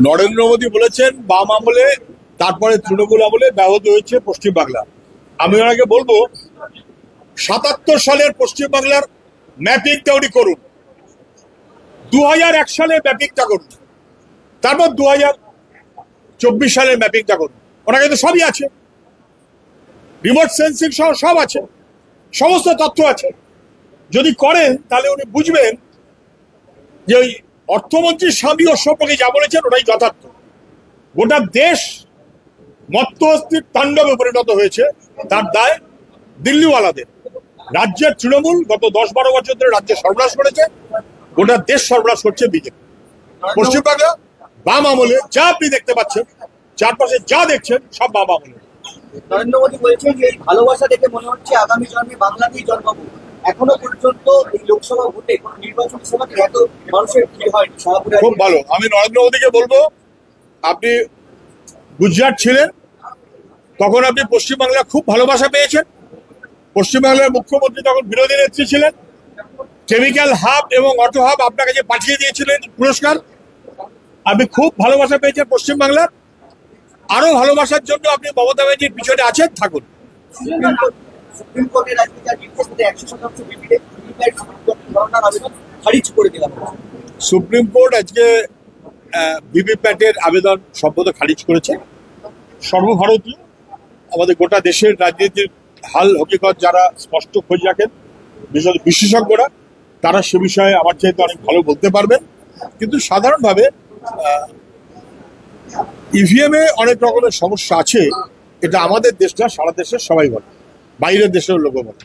নরেন্দ্র মোদী বলেছেন বাম আমলে তারপরে তৃণমূল আমলে ব্যাহত হয়েছে পশ্চিমবাংলা। আমি ওনাকে বলবো ৭৭ সালের পশ্চিমবাংলার ম্যাপিংটা উনি করুন, ২০০১ সালে ম্যাপিংটা করুন, তারপর ২০২৪ সালের ম্যাপিংটা করুন। ওনাকে তো সবই আছে, রিমোট সেন্সিং সহ সব আছে, সমস্ত তথ্য আছে। যদি করেন তাহলে উনি বুঝবেন যে ওই অর্থমন্ত্রীর স্বামী ওর সম্পর্কে যা বলেছেন ওটাই যথার্থ। গোটা দেশ মত্তহস্তির তাণ্ডবে পরিণত হয়েছে, তার দায় দিল্লিওয়ালাদের। রাজ্যের তৃণমূল গত ১০-১২ বছর ধরে রাজ্যে সর্বনাশ করেছে, গোটা দেশ সর্বনাশ করছে বিজেপি। পশ্চিমবাংলা বাম আমলে যা আপনি দেখতে পাচ্ছেন, চারপাশে যা দেখছেন সব বাম আমলে। নরেন্দ্র মোদী বলছেন যে এই ভালোবাসা দেখে মনে হচ্ছে আগামী জন্মে বাংলাতেই জন্মাবো। এখনো পর্যন্ত এই লোকসভা ভোটে কোন নির্বাচনী সভাতে এত মানুষের ভিড় হয়নি। খুব ভালো। আমি নরেন্দ্র মোদীকে বলবো, আপনি গুজরাট ছিলেন, তখন আপনি পশ্চিমবাংলা খুব ভালোবাসা পেয়েছেন। পশ্চিমবাংলার মুখ্যমন্ত্রী তখন বিরোধী নেত্রী ছিলেন। কেমিক্যাল হাব এবং অটো হাব আপনাকে যে পাঠিয়ে দিয়েছিলেন পুরস্কার, আপনি খুব ভালোবাসা পেয়েছেন পশ্চিমবাংলার। আরো ভালোবাসার জন্য আপনি মমতা ব্যানার্জির পিছনে আছেন, থাকুন। সুপ্রিম কোর্টের আজকে যা নির্দেশ দিতে ১০০% ভিভিপ্যাট ধরনার আবেদন খারিজ করে দিলাম। সুপ্রিম কোর্ট আজকে ভিভিপ্যাটের আবেদন সম্পূর্ণ খারিজ করেছে। সর্বভারতীয় আমাদের গোটা দেশের রাজনীতির হাল হকিকত যারা স্পষ্ট খোঁজ রাখেন, বিশেষজ্ঞরা, তারা সে বিষয়ে আমার চাইতে অনেক ভালো বলতে পারবেন। কিন্তু সাধারণভাবে ইভিএম এ অনেক রকমের সমস্যা আছে, এটা আমাদের দেশটা সারা দেশের সবাই বলে, বাইরের দেশের লোকও বলে।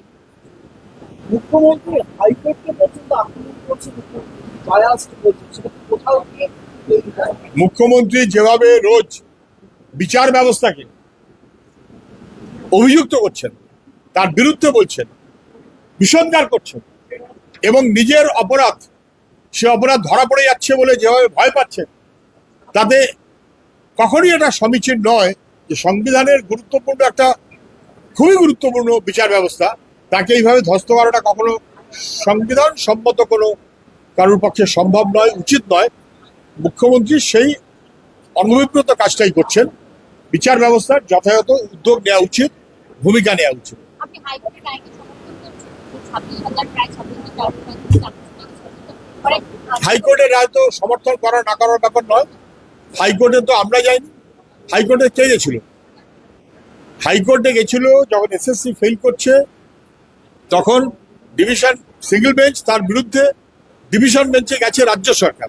মুখ্যমন্ত্রী হাইকোর্টকে পর্যন্ত আক্রমণ করছে, কোথাও মুখ্যমন্ত্রী যেভাবে রোজ বিচার ব্যবস্থাকে অভিযুক্ত করছেন, তার বিরুদ্ধে বলছেন, বিষোদ্গার করছেন এবং নিজের অপরাধ, সে অপরাধ ধরা পড়ে যাচ্ছে বলে যেভাবে ভয় পাচ্ছেন, তাতে কখনই এটা সমীচীন নয় যে সংবিধানের গুরুত্বপূর্ণ একটা, খুবই গুরুত্বপূর্ণ বিচার ব্যবস্থা, তাকে এইভাবে ধ্বস্ত করাটা কখনো সংবিধান সম্মত কোনো কারোর পক্ষে সম্ভব নয়, উচিত নয়। মুখ্যমন্ত্রী সেই অনভিপ্রেত কাজটাই করছেন। বিচার ব্যবস্থার যথাযথ উদ্যোগ নেওয়া উচিত, ভূমিকা নেওয়া উচিত। হাইকোর্টের রায় তো সমর্থন করা না করার ব্যাপার নয়। হাইকোর্টে তো আমরা যাইনি, হাইকোর্টে কে গেছিল? হাইকোর্টে গেছিল যখন এসএসসি ফেল করছে, তখন ডিভিশন সিঙ্গেল বেঞ্চ, তার বিরুদ্ধে ডিভিশন বেঞ্চে গেছে রাজ্য সরকার।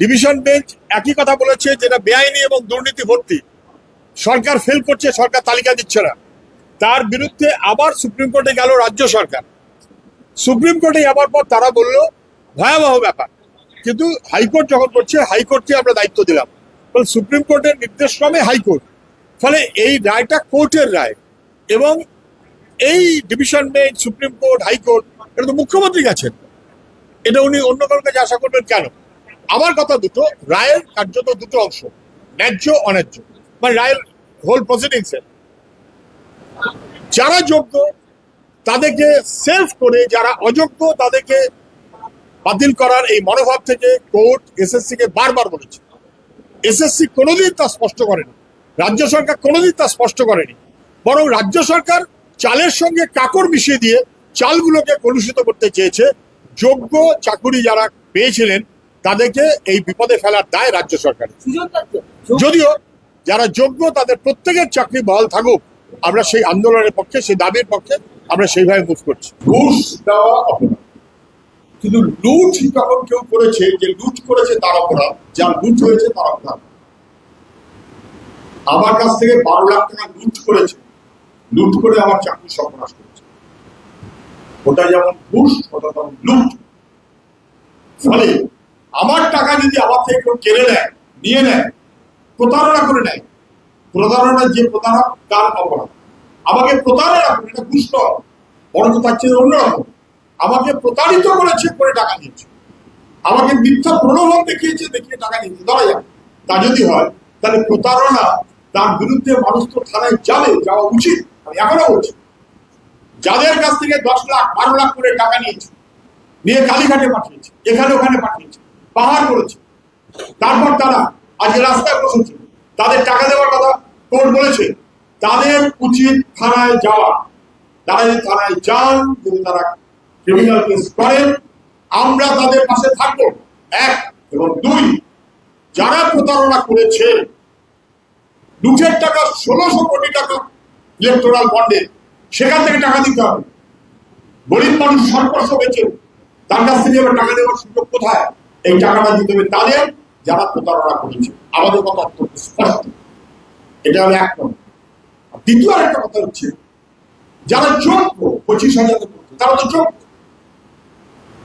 ডিভিশন বেঞ্চ একই কথা বলেছে, যেটা বেআইনি এবং দুর্নীতি ভর্তি। সরকার ফেল করছে, সরকার তালিকা দিচ্ছে না, তার বিরুদ্ধে আবার সুপ্রিম কোর্টে গেল রাজ্য সরকার। সুপ্রিম কোর্টে যাবার পর তারা বলল ভয়াবহ ব্যাপার, কিন্তু হাইকোর্ট যখন করছে, হাইকোর্টকে আমরা দায়িত্ব দিলাম। সুপ্রিম কোর্টের নির্দেশক্রমে হাইকোর্ট, ফলে এই রায়টা কোর্টের রায়, এবং এই division bench, supreme court, high court, এটা তো মুখ্যমন্ত্রী গেছেন, এটা উনি অন্য কারোর কাছে আশা করবেন কেন? আমার কথা দুটো, রায়ের কার্যত দুটো অংশ, ন্যায্য অন্যায্য, মানে রায়ের হোল প্রসিডিংসের। যারা যোগ্য তাদেরকে সেলফ করে, যারা অযোগ্য তাদেরকে বাতিল করার এই মনোভাব থেকে কোর্ট এসএসসি কে বারবার বলেছে। এসএসসি কোনোদিন তা স্পষ্ট করেনি, রাজ্য সরকার কোনোদিন তা স্পষ্ট করেনি, বরং রাজ্য সরকার চালের সঙ্গে কাকড় মিশিয়ে দিয়ে চালগুলোকে কলুষিত করতে চেয়েছে। যোগ্য চাকুরি যারা পেয়েছিলেন তাদেরকে এই বিপদে ফেলার দায় রাজ্য সরকার। যদিও যারা যোগ্য তাদের প্রত্যেকের চাকরি বহাল থাকুক, আমরা সেই আন্দোলনের পক্ষে, সেই দাবির পক্ষে, আমরা সেইভাবে মুভ করছি। ঘুষ দেওয়া অপরাধ, কিন্তু লুট যখন কেউ করেছে, যে লুট করেছে তার অপরাধ, যার লুট হয়েছে তার অপরাধ। আমার কাছ থেকে 12 লাখ টাকা লুট করেছে, লুট করে আমার চাকরি সর্বনাশ করেছে, ওটা যেমন ঘুষ, ওটা যেমন লুট। ফলে আমার টাকা যদি আমার থেকে কেউ কেড়ে নেয়, নিয়ে নেয়, প্রতারণা করে নেয়, প্রতারণার যে প্রতারক তার অপরাধ। আমাকে প্রতারণা করে, এটা ঘুষ নয়, বরং তার চেয়ে অন্যরকম, আমাকে প্রতারিত করেছে, করে টাকা নিয়েছে, আমাকে মিথ্যা প্রলোভন দেখিয়েছে, দেখিয়ে টাকা নিয়েছে, ধরা যাক তা যদি হয়, তাহলে প্রতারণা, তার বিরুদ্ধে মানুষ তো থানায় যাবে, যাওয়া উচিত। আমি এখনো বলছি, যাদের কাছ থেকে 10 লাখ 12 লাখ করে টাকা নিয়েছে, নিয়ে কালীঘাটে পাঠিয়েছে, এখানে ওখানে পাঠিয়েছে, পাহাড় করেছে, তারপর তারা আজকে রাস্তায় বসেছে, তাদের টাকা দেওয়ার কথা কোর্ট বলেছে, তাদের উচিত থানায় যাওয়া। তারা যদি থানায় যান, যদি তারা ক্রিমিনাল কেস করেন, আমরা তাদের পাশে থাকবো, এক। এবং দুই, যারা প্রতারণা করেছে, লুটের টাকা 1600 কোটি টাকা ইলেকটোরাল বন্ডে, সেখান থেকে টাকা দিতে হবে। গরিব মানুষ সর্বস্ব বেঁচে, তার কাছ থেকে এবার টাকা দেওয়ার সুযোগ কোথায়? এই টাকাটা দিতে হবে তাদের যারা প্রতারণা করেছে। আমাদের কথা অত্যন্ত স্পষ্ট। এটা হলো এক নম্বর। দ্বিতীয় আরেকটা কথা হচ্ছে, যারা যোগ্য 25,000 তারা তো যোগ্য,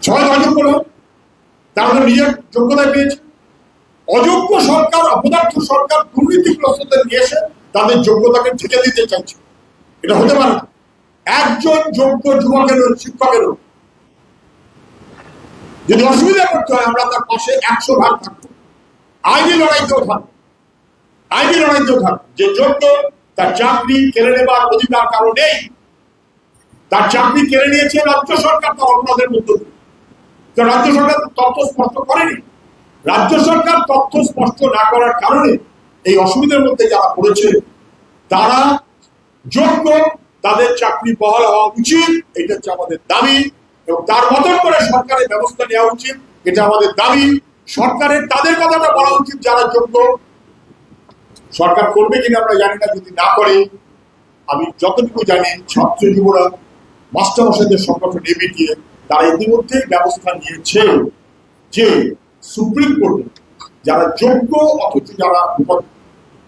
সবাই অযোগ্য নয়, তারা তো নিজের যোগ্যতায় পেয়েছে। অযোগ্য সরকার, অপদার্থ সরকার দুর্নীতিগ্রস্তদের নিয়ে এসে তাদের যোগ্যতাকে ঢেকে দিতে চাইছে। এটা হতে পারে না। একজন যোগ্য যুবকেরও, শিক্ষকেরও যদি অসুবিধা করতে হয়, আমরা তার পাশে 100 ভাগ থাকবো। আইনি লড়াইতেও থাকবো, আইনি লড়াইতেও থাকবো। যে যোগ্য, তার চাকরি কেড়ে নেবার অধিকার কারো নেই। তার চাকরি কেড়ে নিয়েছে রাজ্য সরকার তার অপরাধের মধ্যে। রাজ্য সরকার তথ্য স্পষ্ট করেনি। রাজ্য সরকার তথ্য স্পষ্ট না করার কারণে এই অসুবিধার মধ্যে যারা পড়েছে, তারা যোগ্য, তাদের চাকরি বহাল হওয়া উচিত। এটা হচ্ছে আমাদের দাবি, এবং তার মতন করে সরকারের ব্যবস্থা নেওয়া উচিত। এটা আমাদের দাবি। সরকারের তাদের কথাটা বলা উচিত যারা যোগ্য। সরকার করবে কিনা আমরা জানি না। যদি না করে, আমি যতটুকু জানি, ছাত্র যুবরা মাস্টারমশাইদের সংগঠন এবিটিএ তারা ইতিমধ্যে ব্যবস্থা নিয়েছে যে সুপ্রিম কোর্টে যারা যোগ্য অথচ যারা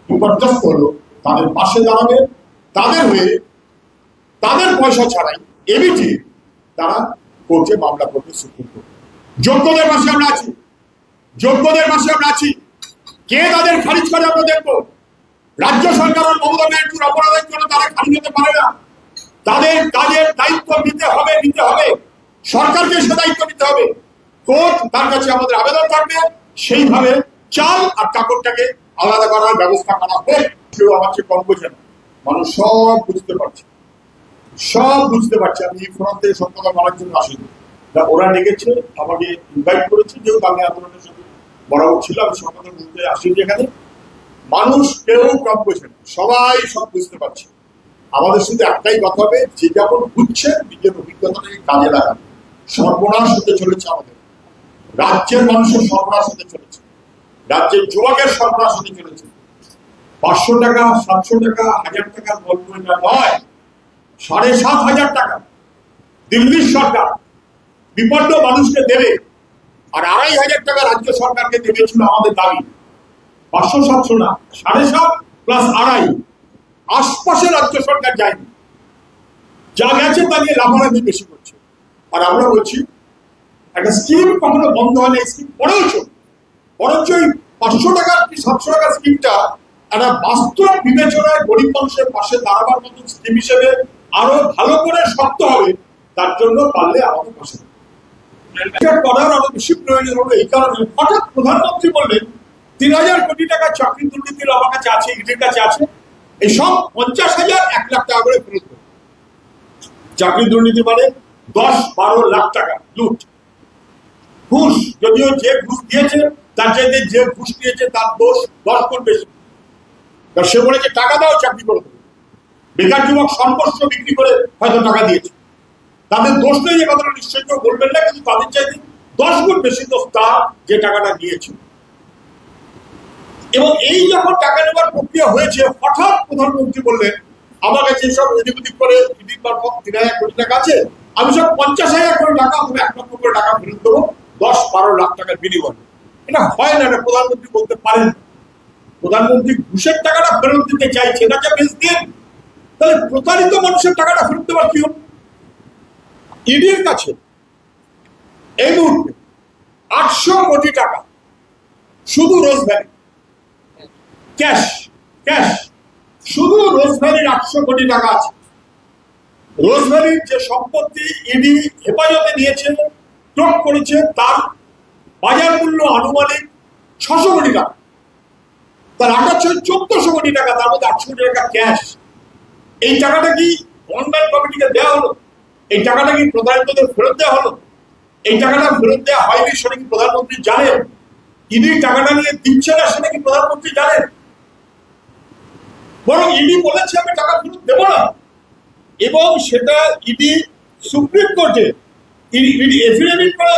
বিপর্যস্ত হলো, তাদের পাশে দাঁড়াবে, তাদের হয়ে, তাদের পয়সা ছাড়াই এবিটি তারা কোর্টে মামলা করবে সুপ্রিম কোর্ট। যোগ্যদের পাশে আমরা আছি, যোগ্যদের পাশে আমরা আছি। কে তাদের খারিজ করে আমরা দেখবো। রাজ্য সরকার আর মমতা ব্যানার্জির অপরাধের জন্য তারা খারিজ হতে পারে না। তাদের কাজের দায়িত্ব নিতে হবে, নিতে হবে। সরকারকে সে দায়িত্ব নিতে হবে। কোর্ট, তার কাছে আমাদের আবেদন থাকবে, সেইভাবে চাল আর কাপড়টাকে আলাদা করার ব্যবস্থা করা হোক। কেউ আমার চেয়ে কম বোঝে না, মানুষ সব বুঝতে পারছে, সব বুঝতে পারছে। আমি এই ফোরাম থেকে সব কথা বলার জন্য আসিনি। ওরা ডেকেছে, আমাকে ইনভাইট করেছে, যেহেতু আমি আন্দোলনের সাথে বরাবর ছিল, আমি সব কথা বলতে আসিনি এখানে। মানুষ কেউ কম বোঝে না, সবাই সব বুঝতে পারছে। আমাদের শুধু একটাই কথা হবে, যে যেমন বুঝছে নিজের অভিজ্ঞতাটাকে কাজে লাগান। সর্বনাশ হতে চলেছে আমাদের রাজ্যের মানুষের, সর্বনাশ হতে চলেছে রাজ্যের যুবকের, সর্বনাশ হতে চলেছে। 500 টাকা, 700 টাকা, 1000 টাকা গল্প নয়, 7,500 টাকা দিল্লির সরকার বিপন্ন মানুষকে দেবে, আর 2,500 টাকা রাজ্য সরকারকে দেবেছিল আমাদের দাবি। 500-700 না, 7.5 প্লাস 2.5। আশপাশে রাজ্য সরকার যায়নি, যা গেছে তা নিয়ে লাফালাফি বেশি করছে। আর আমরা বলছি, একটা স্কিম কখনো বন্ধ হয় না, স্কিম পরেও চলবে। বরঞ্চ ওই 500 টাকার কি 700 টাকার স্কিমটা একটা বাস্তব বিবেচনায় গরিব মানুষের পাশে দাঁড়াবার মতো স্কিম হিসেবে আরো ভালো করে শক্ত হবে। তার জন্য পারলে আমাদের পাশে করার আরো বেশি প্রয়োজন হবে। এই কারণে হঠাৎ প্রধানমন্ত্রী বললেন 3,000 কোটি টাকা চাকরি দুর্নীতির আমার কাছে আছে, ইডির কাছে আছে, এই সব 50,000 1 লাখ টাকা করে ফেরত দেবে। চাকরি দুর্নীতি মানে 10-12 লাখ টাকা লুট। ঘুষ, যদিও যে ঘুষ দিয়েছে তার চাইতে যে ঘুষ দিয়েছে তার দোষ 10 গুণ বেশি। সে বলেছে টাকা দাও, চাকরি করে দেবে। বেকার যুবক সর্বস্ব বিক্রি করে হয়তো টাকা দিয়েছে, তাদের দোষ নেই, যে কথাটা নিশ্চয়ই কেউ বলবেন না, কিন্তু তাদের চাইতে 10 গুণ বেশি দোষ তার, যে টাকাটা দিয়েছে। এবং এই যখন টাকা নেওয়ার প্রক্রিয়া হয়েছে, হঠাৎ প্রধানমন্ত্রী বললেন আমার কাছে সব এদিক ওদিক করে 3,000 কোটি টাকা আছে, আমি সব 50,000 কোটি টাকা, 1 লক্ষ করে টাকা ফেরত দেবো 10-12 লাখ টাকার বিনিময়ে। এটা হয় না, প্রধানমন্ত্রী বলতে পারেন। প্রধানমন্ত্রী ঘুষের টাকাটা ফেরত দিতে চাইছে না, যা বেশ দিন। তাহলে প্রতারিত মানুষের টাকাটা ফেরত দেওয়ার কি হবে? ইডির কাছে এই মুহূর্তে 800 কোটি টাকা শুধু রোজভ্যালি ক্যাশ, শুধু রোজভ্যালির 800 কোটি টাকা আছে। রোজভ্যালির যে সম্পত্তি ইডি হেফাজতে নিয়েছে, টোপ করেছে, তার বাজার মূল্য আনুমানিক 600 কোটি টাকা। তার 1400 কোটি টাকা, তার মধ্যে 800 কোটি টাকা ক্যাশ। এই টাকাটা কি গভর্নমেন্ট কমিটিকে দেওয়া হলো? এই টাকাটা কি প্রতারিতদের ফেরত দেওয়া হলো? এই টাকাটা ফেরত দেওয়া হয়নি সেটা কি প্রধানমন্ত্রী জানেন? ইডি টাকাটা নিয়ে দিচ্ছে না সেটা কি প্রধানমন্ত্রী জানেন? বরং ইডি বলেছে আমি টাকা ফেরত দেবো না, এবং সেটা ইডি সুপ্রিম কোর্টে ইডি এফিডেভিট করে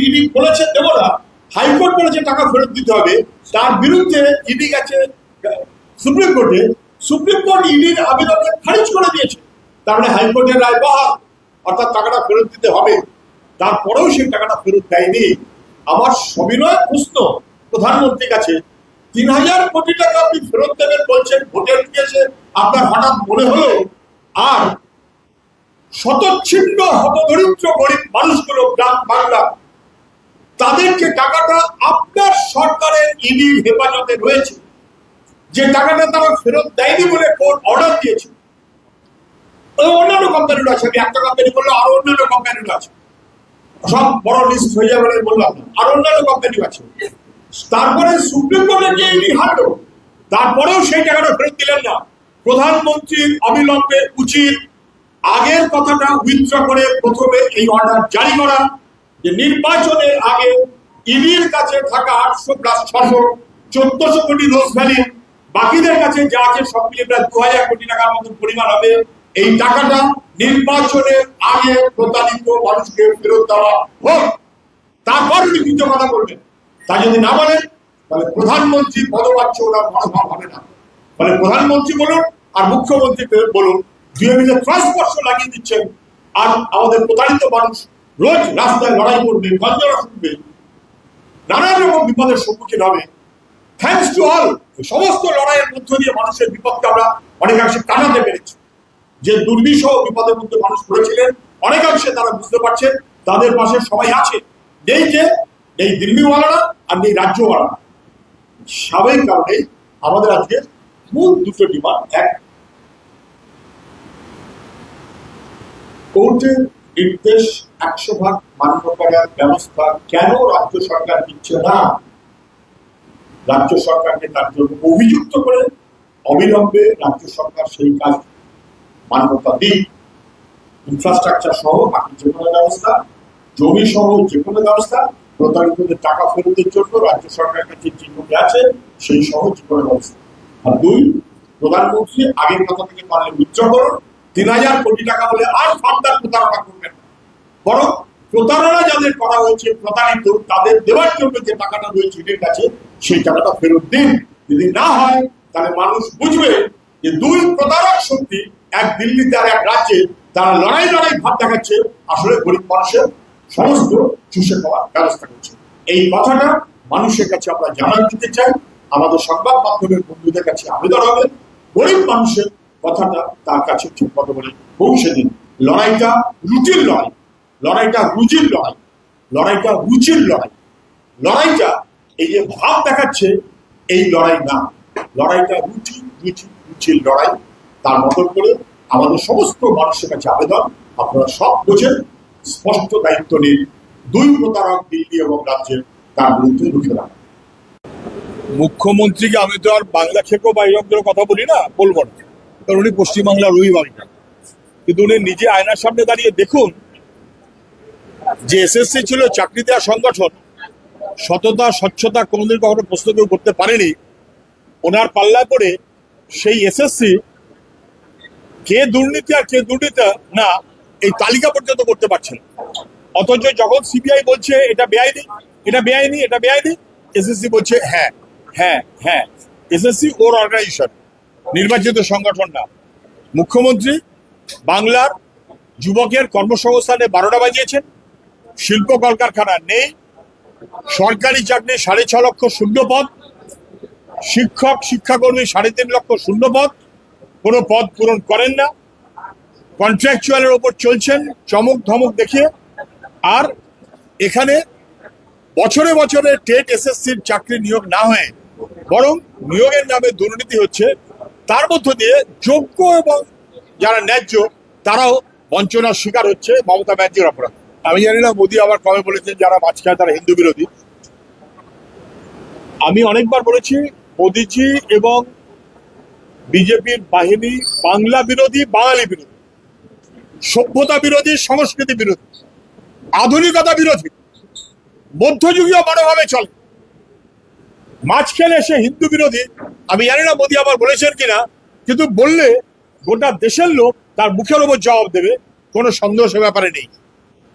ইডি বলেছে দেবো না, হাইকোর্ট বলেছে টাকা ফেরত দিতে হবে, তার বিরুদ্ধে ইডি গেছে সুপ্রিম কোর্টে, সুপ্রিম কোর্ট ইডির আবেদনকে খারিজ করে দিয়েছে। তার মানে হাইকোর্টের রায় বহাল, অর্থাৎ টাকাটা ফেরত দিতে হবে। তারপরেও সেই টাকাটা ফেরত দেয়নি। আমার সবিনয় প্রশ্ন প্রধানমন্ত্রীর কাছে, ৩,০০০ কোটি টাকা আপনি ফেরত দেবেন বলছেন, ভোটের কেসে আপনার হঠাৎ মনে হলো, আর শতচ্ছিন্ন হতদরিদ্র গরিব মানুষগুলো গ্রাম বাংলা, তাদেরকে টাকাটা আপনার সরকারের ইডির হেফাজতে রয়েছে, যে টাকাটা তারা ফেরত দেয়নি বলে কোর্ট অর্ডার দিয়েছে। অন্যান্য কোম্পানির আছে, আমি একটা কোম্পানি বললো, আরো অন্যান্য কোম্পানির আছে, সব বড় লিস্ট হয়ে যাবে বললাম না, আর অন্যান্য কোম্পানি আছে। তারপরে সুপ্রিম কোর্টে গিয়ে ইডি হারলো, তারপরেও সেই টাকাটা ফেরত দিলেন না। প্রধানমন্ত্রীর অবিলম্বে উচিত আগের কথাটা উইথড্র করে প্রথমে এই অর্ডার জারি করা, যে নির্বাচনের আগে ইডির কাছে থাকা 800+600 কোটি রোজ ভ্যালি, বাকিদের কাছে যা আছে সব মিলিয়ে প্রায় 2,000 কোটি টাকার মতো পরিমাণ হবে, এই টাকাটা নির্বাচনের আগে প্রতারিত মানুষকে ফেরত দেওয়া হোক। তারপর লিখিত কথা বলবেন। তা যদি না বলেন তাহলে প্রধানমন্ত্রী পদবাচ্য ওনার মনোভাব হবে না। মানে প্রধানমন্ত্রী বলুন আর মুখ্যমন্ত্রী বলুন, দুই মিলে ত্রাসস্পর্শ লাগিয়ে দিচ্ছেন, আর আমাদের প্রতারিত মানুষ রোজ রাস্তায় লড়াই করবে, গঞ্জনা শুনবে, নানান রকম বিপদের সম্মুখীন হবে। থ্যাংকস টু অল, সমস্ত লড়াইয়ের মধ্য দিয়ে মানুষের বিপদকে আমরা অনেকাংশে কাটাতে পেরেছি। যে দুর্বিষহ বিপদের মধ্যে মানুষ পড়েছিলেন, অনেকাংশে তারা বুঝতে পারছেন তাদের পাশে সবাই আছে। নেই যে এই দিল্লিওয়ালারা আর নেই রাজ্যওয়ালা। স্বাভাবিক কারণেই আমাদের আজকে মূল দুটো ডিমান্ড, এক, কোর্টের নির্দেশ 100% মান্য করার ব্যবস্থা কেন রাজ্য সরকার দিচ্ছে না, রাজ্য সরকারকে তার জন্য অভিযুক্ত করে অবিলম্বে রাজ্য সরকার সেই কাজ মান্যতা দিক। ইনফ্রাস্ট্রাকচার সহ বাকি যে কোনো ব্যবস্থা, জমি সহ যে কোনো ব্যবস্থা, প্রতারিতদের টাকা ফেরতের জন্য রাজ্য সরকারের কাছে যে জমি আছে সেই সহ যে কোনো ব্যবস্থা। আর দুই, প্রধানমন্ত্রী আগের কথা থেকে পারলে উইথড্র করুন, ৩,০০০ কোটি টাকা বলে আর ফার্দার প্রতারণা করবেন না, বরং প্রতারণা যাদের করা হয়েছে, প্রতারিত, তাদের দেওয়ার জন্য যে টাকাটা রয়েছে এদের কাছে, সেই টাকাটা ফেরত দিন। যদি না হয় তাহলে মানুষ বুঝবে যে দুই প্রতারক শক্তি, এক দিল্লিতে আর এক রাজ্যে, তারা লড়াই ভাব দেখাচ্ছে, আসলে গরিব মানুষের সমস্ত চুষে খাওয়ার ব্যবস্থা করছে। এই কথাটা মানুষের কাছে আমরা জানান দিতে চাই। আমাদের সংবাদ মাধ্যমের বন্ধুদের কাছে আবেদন হবে, গরিব মানুষের কথাটা তার কাছে ঠিক মতো বলে পৌঁছে দিন। লড়াইটা রুচির লড়াই, লড়াইটা রুচির লড়াই, লড়াইটা রুচির লড়াই, লড়াইটা এই যে ভাব দেখাচ্ছে এই লড়াই না, লড়াইটা রুচির লড়াই। তার মতন করে আমাদের সমস্ত মানুষের কাছে আবেদন, আপনারা সব বোঝেন, স্পষ্ট দায়িত্ব নিন, দুই প্রতারক দিল্লি এবং রাজ্যের, তার বিরুদ্ধে রুখে দাঁড়ান। মুখ্যমন্ত্রীকে আমি তো আর বাংলা খেকো বা এরকম কথা বলি না, বলবো না, কারণ উনি পশ্চিমবাংলার বাংলা। কিন্তু উনি নিজে আয়নার সামনে দাঁড়িয়ে দেখুন, যে এসএসসি ছিল চাকরি দেওয়া সংগঠন, সততা স্বচ্ছতা কোনোদিন কখনো প্রশ্ন কেউ করতে পারেনি, ওনার পাল্লায় পড়ে সেই এসএসসি কে দুর্নীতি আর কে দুর্নীতি না এই তালিকা পর্যন্ত করতে পারছেন। অথচ যখন সিবিআই বলছে এটা বেআইনি, এটা বেআইনি, এটা বেআইনি, এসএসসি বলছে হ্যাঁ হ্যাঁ হ্যাঁ। এসএসসি ওর অর্গানাইজেশন, নির্বাচিত সংগঠন না। মুখ্যমন্ত্রী বাংলার যুবকের কর্মসংস্থানে 12টা বাজিয়েছেন, শিল্প কলকারখানা নেই, সরকারি চাকরি 6.5 লক্ষ শূন্য পদ, শিক্ষক শিক্ষাকর্মী 3.5 লক্ষ শূন্য পদ, কোনো পদ পূরণ করেন না, কন্ট্রাকচুয়ালের ওপর চলছেন চমক ধমক দেখে। আর এখানে বছরে বছরে টেট এসএসসির চাকরি নিয়োগ না হয়ে বরং নিয়োগের নামে দুর্নীতি হচ্ছে, তার মধ্য দিয়ে যোগ্য এবং যারা ন্যায্য তারাও বঞ্চনার শিকার হচ্ছে মমতা ব্যানার্জির অপরাধ। আমি জানি না মোদী আবার কবে বলেছেন যারা মাছ খায় তারা হিন্দু বিরোধী। আমি অনেকবার বলেছি মোদীজি এবং বিজেপির বাহিনী বাংলা বিরোধী, বাঙালি বিরোধী, সভ্যতা বিরোধী, সংস্কৃতি বিরোধী, আধুনিকতা বিরোধী, মধ্যযুগীয় মনোভাবে চলে। মাছ খেলে সে হিন্দু বিরোধী, আমি জানি না মোদী আবার বলেছেন কিনা, কিন্তু বললে গোটা দেশের লোক তার মুখের ওপর জবাব দেবে, কোনো সন্দেহ সে ব্যাপারে নেই।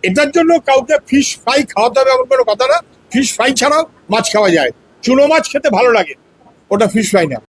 এটার জন্য কাউকে ফিশ ফ্রাই খাওয়াতে হবে এমন কোনো কথা না। ফিশ ফ্রাই ছাড়াও মাছ খাওয়া যায়, চুনো মাছ খেতে ভালো লাগে, ওটা ফিশ ফ্রাই না।